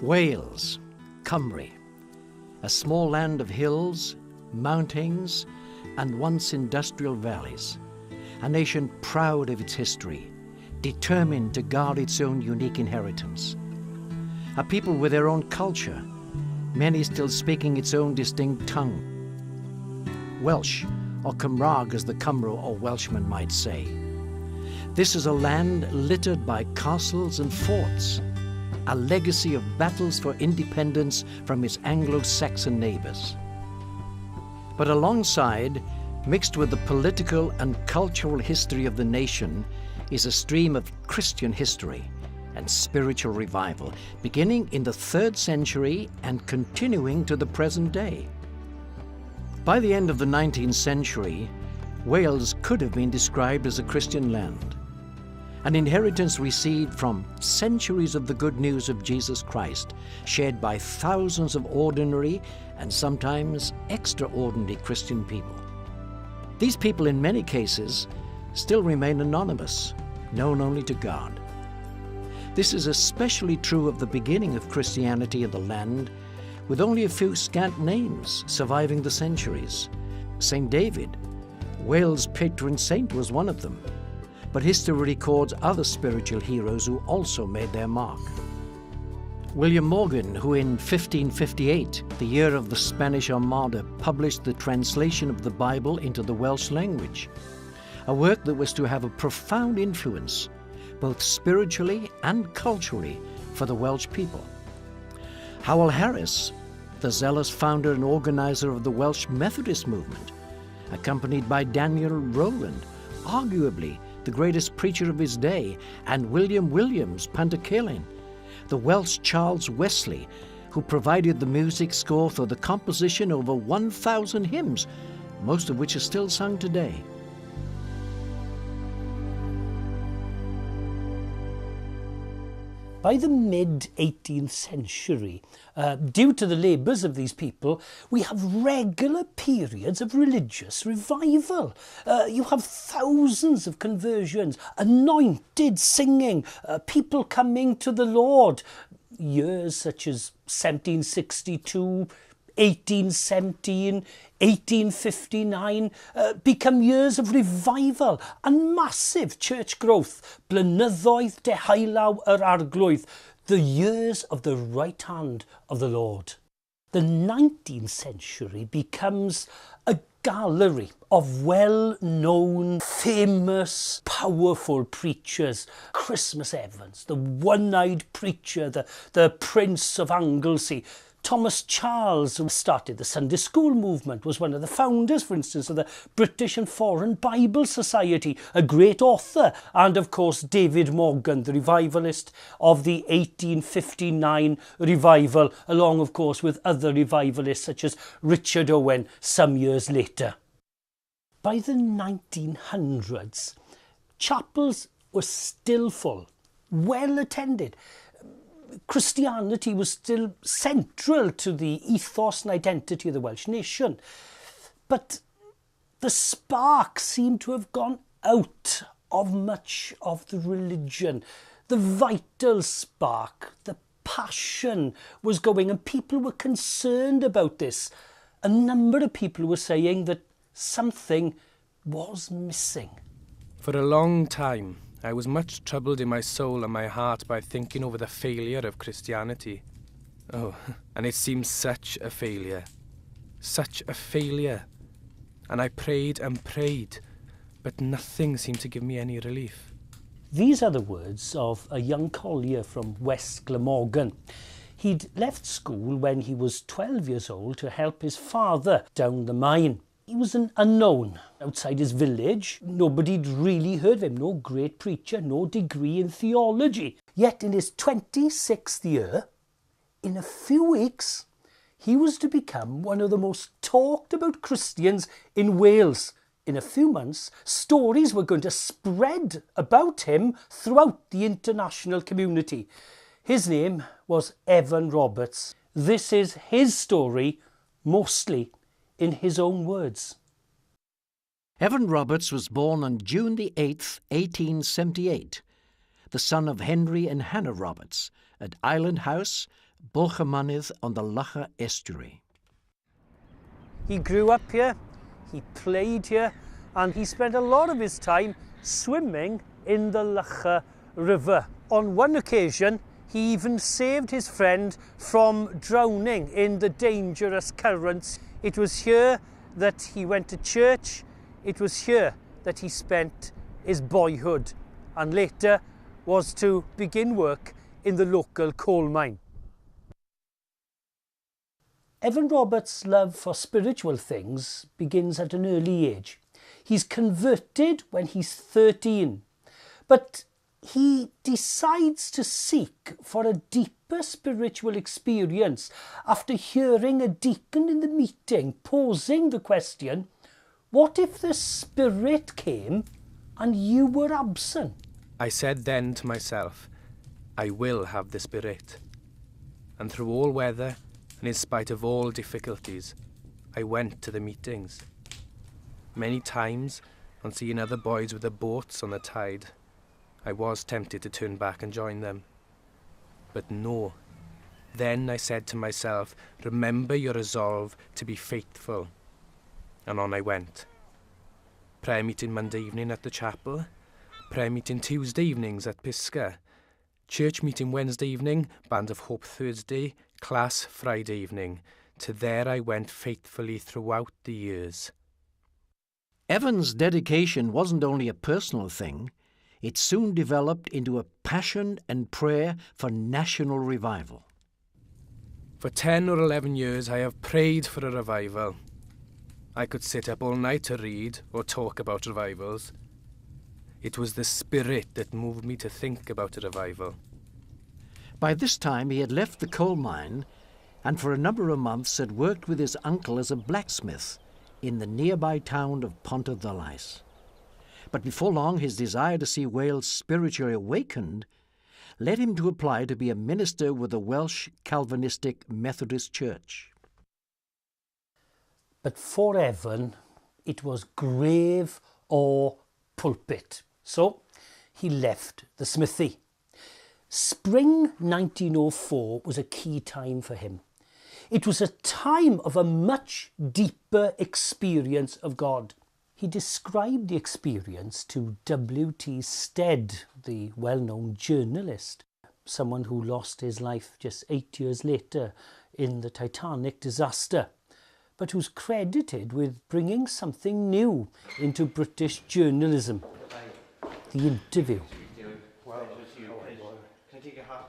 Wales, Cymru, a small land of hills, mountains, and once industrial valleys, a nation proud of its history, determined to guard its own unique inheritance, a people with their own culture, many still speaking its own distinct tongue. Welsh, or Cymraeg as the Cymro or Welshman might say. This is a land littered by castles and forts, a legacy of battles for independence from its Anglo-Saxon neighbours. But alongside, mixed with the political and cultural history of the nation, is a stream of Christian history and spiritual revival, beginning in the 3rd century and continuing to the present day. By the end of the 19th century, Wales could have been described as a Christian land, an inheritance received from centuries of the good news of Jesus Christ, shared by thousands of ordinary and sometimes extraordinary Christian people. These people, in many cases, still remain anonymous, known only to God. This is especially true of the beginning of Christianity in the land, with only a few scant names surviving the centuries. St. David, Wales' patron saint, was one of them, but history records other spiritual heroes who also made their mark. William Morgan, who in 1558, the year of the Spanish Armada, published the translation of the Bible into the Welsh language, a work that was to have a profound influence, both spiritually and culturally, for the Welsh people. Howell Harris, the zealous founder and organizer of the Welsh Methodist movement, accompanied by Daniel Rowland, arguably the greatest preacher of his day, and William Williams Pantycelyn, the Welsh Charles Wesley, who provided the music score for the composition of over 1,000 hymns, most of which are still sung today. By the mid-18th century, due to the labours of these people, we have regular periods of religious revival. You have thousands of conversions, anointed singing, people coming to the Lord. Years such as 1762, 1817, 1859 become years of revival and massive church growth. Blynyddoedd deheulaw yr arglwydd, the years of the right hand of the Lord. The 19th century becomes a gallery of well-known, famous, powerful preachers. Christmas Evans, the one-eyed preacher, the Prince of Anglesey. Thomas Charles, who started the Sunday school movement, was one of the founders, for instance, of the British and Foreign Bible Society, a great author, and of course David Morgan, the revivalist of the 1859 revival, along of course with other revivalists such as Richard Owen some years later. By the 1900s, chapels were still full, well attended. Christianity was still central to the ethos and identity of the Welsh nation. But the spark seemed to have gone out of much of the religion. The vital spark, the passion was going, and people were concerned about this. A number of people were saying that something was missing. For a long time, I was much troubled in my soul and my heart by thinking over the failure of Christianity. Oh, and it seemed such a failure. Such a failure. And I prayed and prayed, but nothing seemed to give me any relief. These are the words of a young collier from West Glamorgan. He'd left school when he was 12 years old to help his father down the mine. He was an unknown outside his village. Nobody'd really heard of him. No great preacher, no degree in theology. Yet in his 26th year, in a few weeks, he was to become one of the most talked about Christians in Wales. In a few months, stories were going to spread about him throughout the international community. His name was Evan Roberts. This is his story, mostly in his own words. Evan Roberts was born on June the 8th, 1878, the son of Henry and Hannah Roberts at Island House, Bolchamanydd on the Lough estuary. He grew up here, he played here, and he spent a lot of his time swimming in the Lough River. On one occasion, he even saved his friend from drowning in the dangerous currents. It was here that he went to church, it was here that he spent his boyhood, and later was to begin work in the local coal mine. Evan Roberts' love for spiritual things begins at an early age. He's converted when he's 13, but he decides to seek for a deeper spiritual experience after hearing a deacon in the meeting posing the question, what if the Spirit came and you were absent? I said then to myself, I will have the Spirit. And through all weather, and in spite of all difficulties, I went to the meetings. Many times, on seeing other boys with their boats on the tide, I was tempted to turn back and join them. But no. Then I said to myself, remember your resolve to be faithful. And on I went. Prayer meeting Monday evening at the chapel, prayer meeting Tuesday evenings at Pisca, church meeting Wednesday evening, Band of Hope Thursday, class Friday evening. To there I went faithfully throughout the years. Evan's dedication wasn't only a personal thing, it soon developed into a passion and prayer for national revival. For 10 or 11 years I have prayed for a revival. I could sit up all night to read or talk about revivals. It was the Spirit that moved me to think about a revival. By this time he had left the coal mine and for a number of months had worked with his uncle as a blacksmith in the nearby town of Pontarddulais. But before long his desire to see Wales spiritually awakened led him to apply to be a minister with the Welsh Calvinistic Methodist Church. But for Evan, it was grave or pulpit. So he left the smithy. Spring 1904 was a key time for him. It was a time of a much deeper experience of God. He described the experience to W.T. Stead, the well-known journalist, someone who lost his life just 8 years later in the Titanic disaster, but who's credited with bringing something new into British journalism, the interview.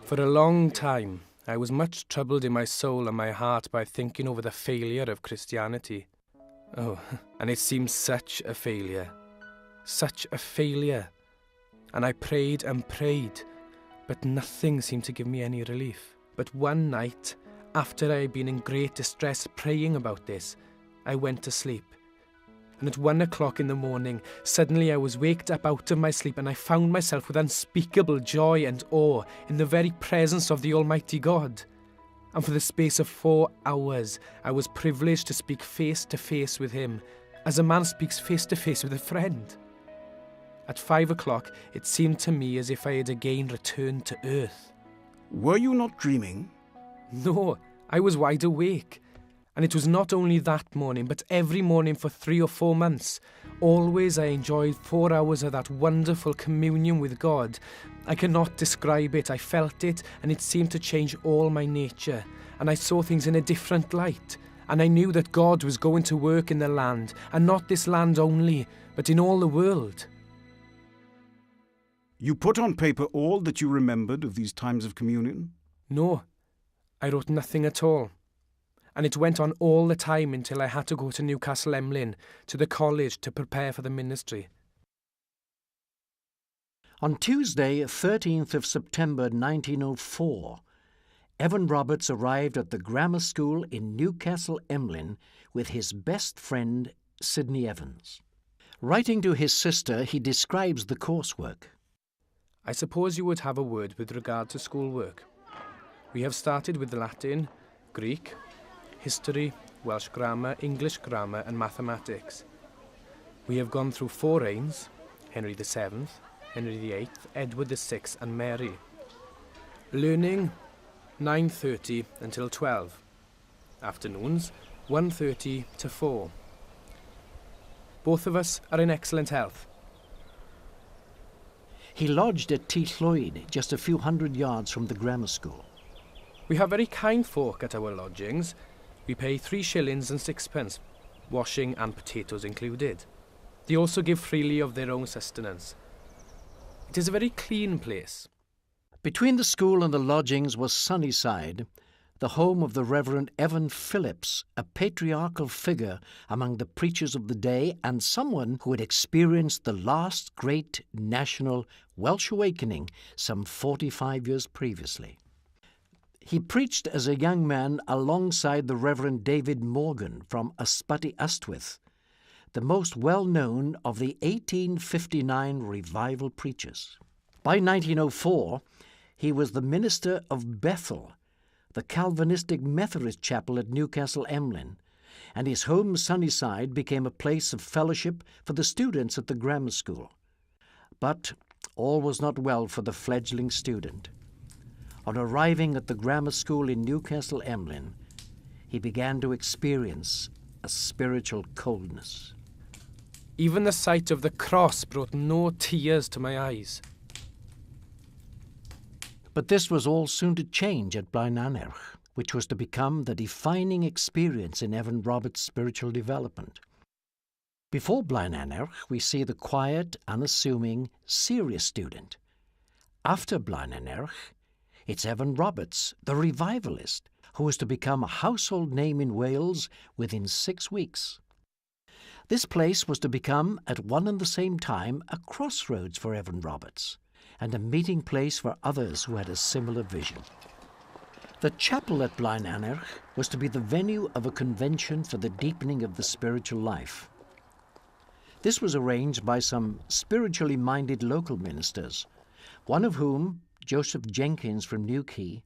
For a long time, I was much troubled in my soul and my heart by thinking over the failure of Christianity. Oh, and it seemed such a failure. Such a failure. And I prayed and prayed, but nothing seemed to give me any relief. But one night, after I had been in great distress praying about this, I went to sleep. And at 1 o'clock in the morning, suddenly I was waked up out of my sleep and I found myself with unspeakable joy and awe in the very presence of the Almighty God. And for the space of 4 hours, I was privileged to speak face to face with him, as a man speaks face to face with a friend. At 5 o'clock, it seemed to me as if I had again returned to earth. Were you not dreaming? No, I was wide awake. And it was not only that morning, but every morning for 3 or 4 months. Always I enjoyed 4 hours of that wonderful communion with God. I cannot describe it. I felt it, and it seemed to change all my nature. And I saw things in a different light. And I knew that God was going to work in the land, and not this land only, but in all the world. You put on paper all that you remembered of these times of communion? No, I wrote nothing at all. And it went on all the time until I had to go to Newcastle Emlyn, to the college, to prepare for the ministry. On Tuesday, 13th of September 1904, Evan Roberts arrived at the grammar school in Newcastle Emlyn with his best friend, Sidney Evans. Writing to his sister, he describes the coursework. I suppose you would have a word with regard to schoolwork. We have started with Latin, Greek, history, Welsh grammar, English grammar and mathematics. We have gone through 4 reigns, Henry VII, Henry VIII, Edward VI and Mary. Learning? 9:30 until 12. Afternoons, 1:30 to 4. Both of us are in excellent health. He lodged at Llwyd, just a few hundred yards from the grammar school. We have very kind folk at our lodgings. We pay 3 shillings and 6pence, washing and potatoes included. They also give freely of their own sustenance. It is a very clean place. Between the school and the lodgings was Sunnyside, the home of the Reverend Evan Phillips, a patriarchal figure among the preachers of the day and someone who had experienced the last great national Welsh awakening some 45 years previously. He preached as a young man alongside the Reverend David Morgan from Ysbyty Ystwyth, the most well-known of the 1859 revival preachers. By 1904, he was the minister of Bethel, the Calvinistic Methodist chapel at Newcastle Emlyn, and his home Sunnyside became a place of fellowship for the students at the grammar school. But all was not well for the fledgling student. On arriving at the grammar school in Newcastle Emlyn, he began to experience a spiritual coldness. Even the sight of the cross brought no tears to my eyes. But this was all soon to change at Blaenannerch, which was to become the defining experience in Evan Roberts' spiritual development. Before Blaenannerch, we see the quiet, unassuming, serious student. After Blaenannerch, it's Evan Roberts, the revivalist, who was to become a household name in Wales within 6 weeks. This place was to become, at one and the same time, a crossroads for Evan Roberts, and a meeting place for others who had a similar vision. The chapel at Blaenannerch was to be the venue of a convention for the deepening of the spiritual life. This was arranged by some spiritually minded local ministers, one of whom, Joseph Jenkins from Newquay,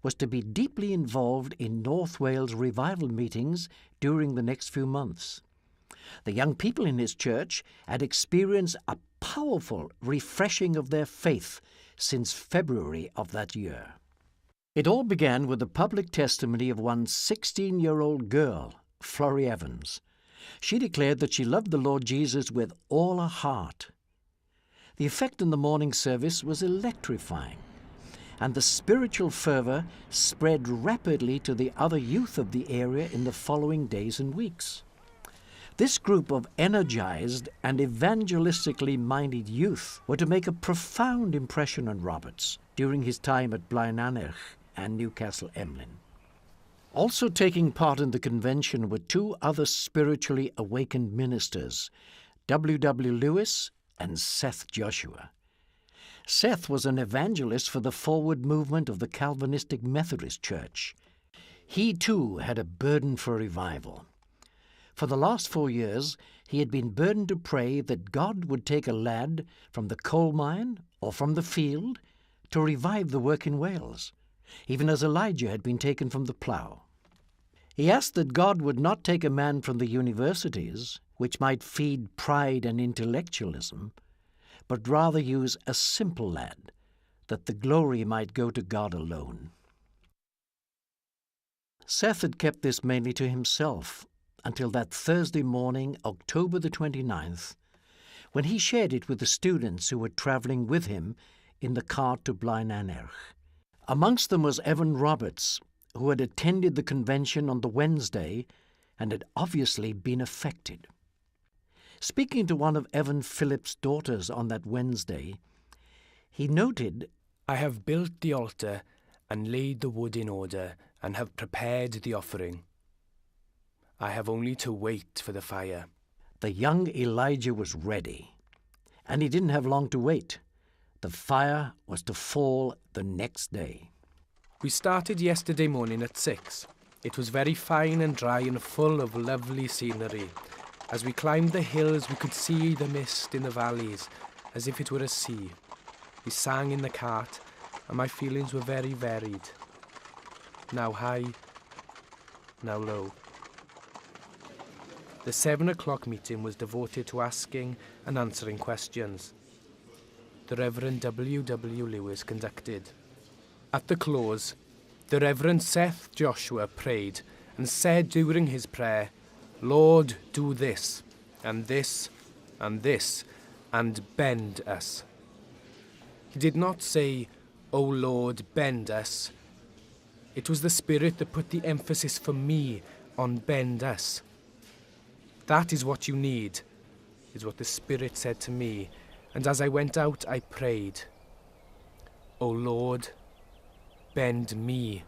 was to be deeply involved in North Wales revival meetings during the next few months. The young people in his church had experienced a powerful refreshing of their faith since February of that year. It all began with the public testimony of one 16-year-old girl, Florrie Evans. She declared that she loved the Lord Jesus with all her heart. The effect in the morning service was electrifying, and the spiritual fervour spread rapidly to the other youth of the area in the following days and weeks. This group of energized and evangelistically minded youth were to make a profound impression on Roberts during his time at Blaenannerch and Newcastle Emlyn. Also taking part in the convention were 2 other spiritually awakened ministers, W. Lewis and Seth Joshua. Seth was an evangelist for the forward movement of the Calvinistic Methodist Church. He too had a burden for revival. For the last 4 years, he had been burdened to pray that God would take a lad from the coal mine or from the field to revive the work in Wales, even as Elijah had been taken from the plough. He asked that God would not take a man from the universities, which might feed pride and intellectualism, but rather use a simple lad, that the glory might go to God alone. Seth had kept this mainly to himself until that Thursday morning, October the 29th, when he shared it with the students who were travelling with him in the car to Blaenannerch. Amongst them was Evan Roberts, who had attended the convention on the Wednesday and had obviously been affected. Speaking to one of Evan Phillips' daughters on that Wednesday, he noted, "I have built the altar and laid the wood in order and have prepared the offering. I have only to wait for the fire." The young Elijah was ready, and he didn't have long to wait. The fire was to fall the next day. We started yesterday morning at 6. It was very fine and dry and full of lovely scenery. As we climbed the hills, we could see the mist in the valleys, as if it were a sea. We sang in the cart, and my feelings were very varied. Now high, now low. The 7 o'clock meeting was devoted to asking and answering questions. The Reverend W. Lewis conducted. At the close, the Reverend Seth Joshua prayed and said during his prayer, "Lord, do this, and this, and this, and bend us." He did not say, "O Lord, bend us." It was the Spirit that put the emphasis for me on bend us. "That is what you need," is what the Spirit said to me, and as I went out I prayed, "O Lord, bend me."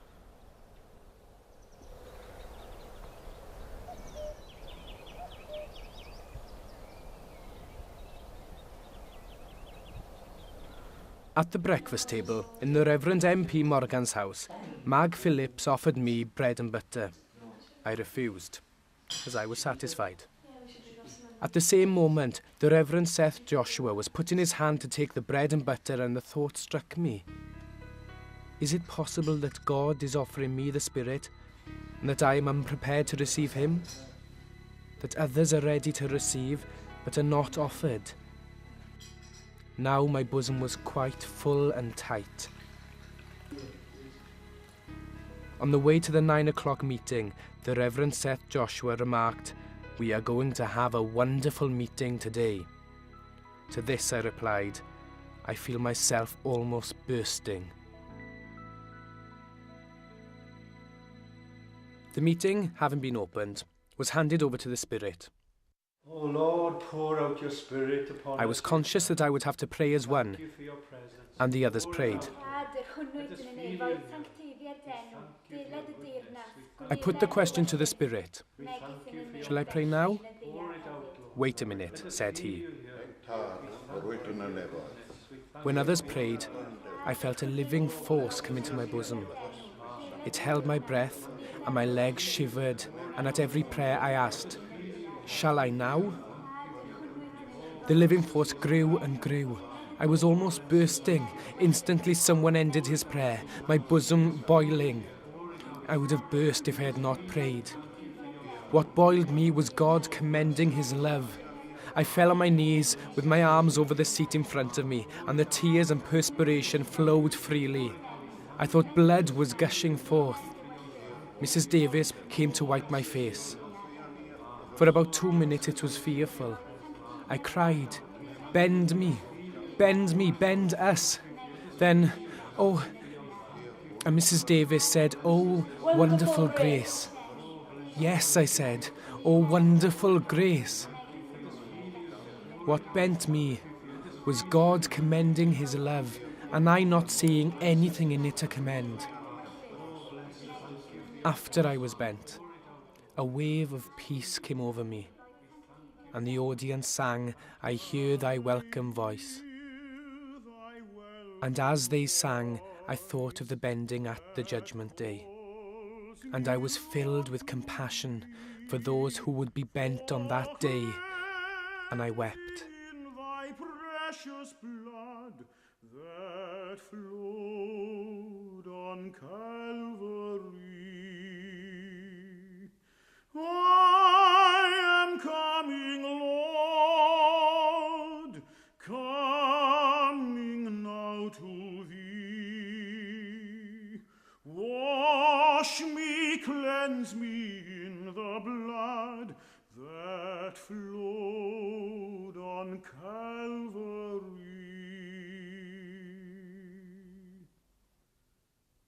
At the breakfast table in the Reverend MP Morgan's house, Mag Phillips offered me bread and butter. I refused, as I was satisfied. At the same moment, the Reverend Seth Joshua was putting his hand to take the bread and butter, and the thought struck me. Is it possible that God is offering me the Spirit, and that I am unprepared to receive him? That others are ready to receive, but are not offered? Now my bosom was quite full and tight. On the way to the 9 o'clock meeting, the Reverend Seth Joshua remarked, "We are going to have a wonderful meeting today." To this I replied, "I feel myself almost bursting." The meeting, having been opened, was handed over to the Spirit. O Lord, pour out your Spirit upon us. I was conscious that I would have to pray as one, Thank you for your presence. and the others prayed. I put the question to the Spirit. "Shall I pray now?" "Wait a minute," said he. When others prayed, I felt a living force come into my bosom. It held my breath, and my legs shivered, and at every prayer I asked, "Shall I now?" The living force grew and grew. I was almost bursting. Instantly someone ended his prayer, my bosom boiling. I would have burst if I had not prayed. What boiled me was God commending his love. I fell on my knees with my arms over the seat in front of me, and the tears and perspiration flowed freely. I thought blood was gushing forth. Mrs. Davis came to wipe my face. For about 2 minutes it was fearful. I cried, "Bend me, bend me, bend us." Then, and Mrs. Davis said, "Oh, wonderful grace." "Yes," I said, "oh, wonderful grace." What bent me was God commending his love, and I not seeing anything in it to commend. After I was bent, a wave of peace came over me, and the audience sang, "I hear thy welcome voice." And as they sang, I thought of the bending at the judgment day, and I was filled with compassion for those who would be bent on that day, and I wept. In thy precious blood that flowed on Calvary, I am coming, Lord, coming now to thee. Wash me, cleanse me in the blood that flowed on Calvary.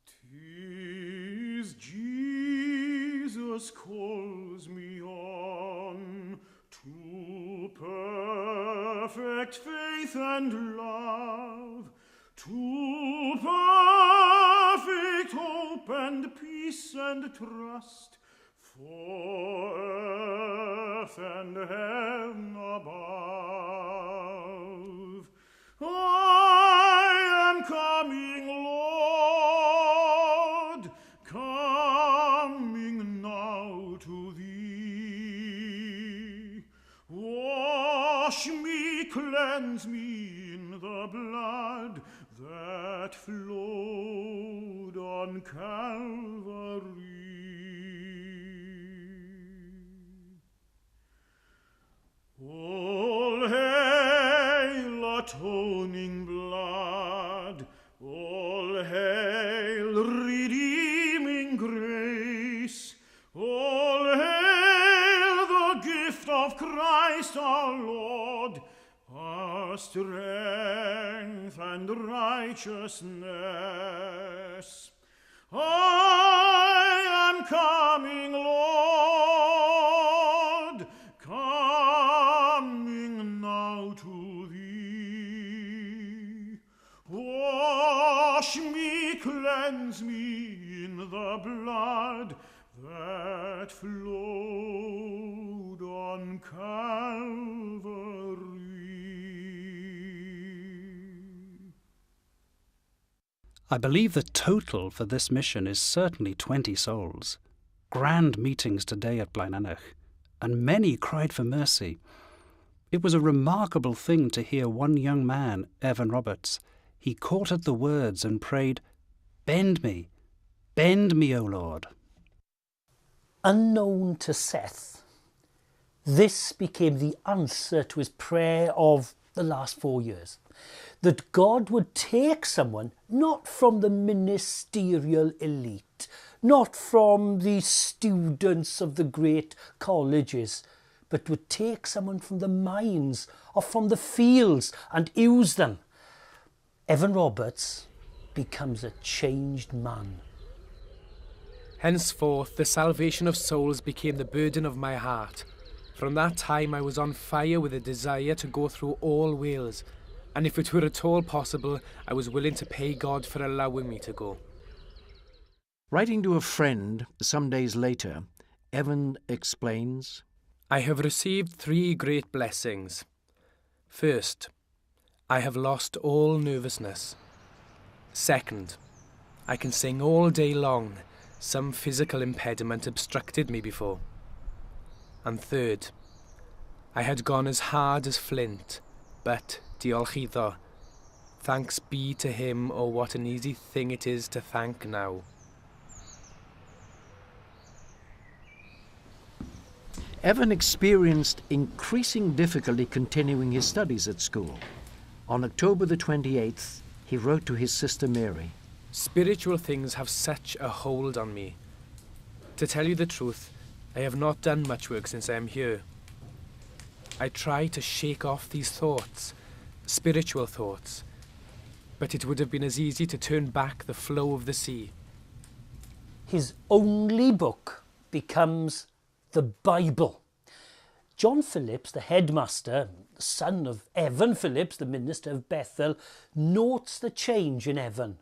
'Tis Jesus calls me on to perfect faith and love, to perfect hope and peace and trust, for earth and heaven above. I am coming, Lord, coming now to thee. Wash me, cleanse me in the blood that flowed on Calvary. All hail, atoning blood, all hail, redeeming of Christ our Lord, our strength and righteousness. I am coming, Lord, coming now to thee. Wash me, cleanse me in the blood that flowed on Calvary. I believe the total for this mission is certainly 20 souls. Grand meetings today at Blaenanach, and many cried for mercy. It was a remarkable thing to hear one young man, Evan Roberts. He caught at the words and prayed, bend me, O Lord." Unknown to Seth, this became the answer to his prayer of the last 4 years. That God would take someone not from the ministerial elite, not from the students of the great colleges, but would take someone from the mines or from the fields and use them. Evan Roberts becomes a changed man. Henceforth, the salvation of souls became the burden of my heart. From that time, I was on fire with a desire to go through all Wales, and if it were at all possible, I was willing to pay God for allowing me to go. Writing to a friend some days later, Evan explains, I have received 3 great blessings. First, I have lost all nervousness. Second, I can sing all day long. Some physical impediment obstructed me before. And third, I had gone as hard as flint, but diolch iddo. Thanks be to him, oh what an easy thing it is to thank now. Evan experienced increasing difficulty continuing his studies at school. On October the 28th, he wrote to his sister Mary, Spiritual things have such a hold on me. To tell you the truth, I have not done much work since I am here. I try to shake off these thoughts, spiritual thoughts, but it would have been as easy to turn back the flow of the sea. His only book becomes the Bible. John Phillips, the headmaster, son of Evan Phillips, the minister of Bethel, notes the change in Evan.